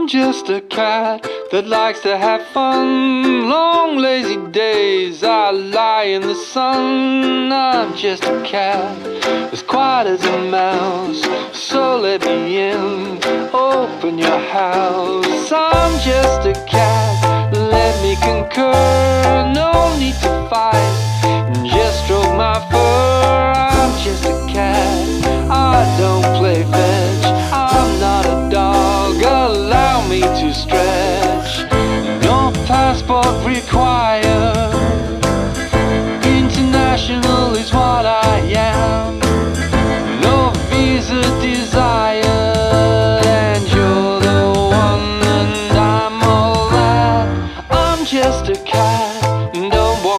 just a cat that likes to have fun. Long lazy days I lie in the sun. I'm just a cat, as quiet as a mouse. So let me in, open your house. I'm just a cat, let me concur. No need to fight, just stroke my fur. I'm just a cat, I don't play fetch. I'm not a dog, allow me to stretch. No passport required, international is what I am.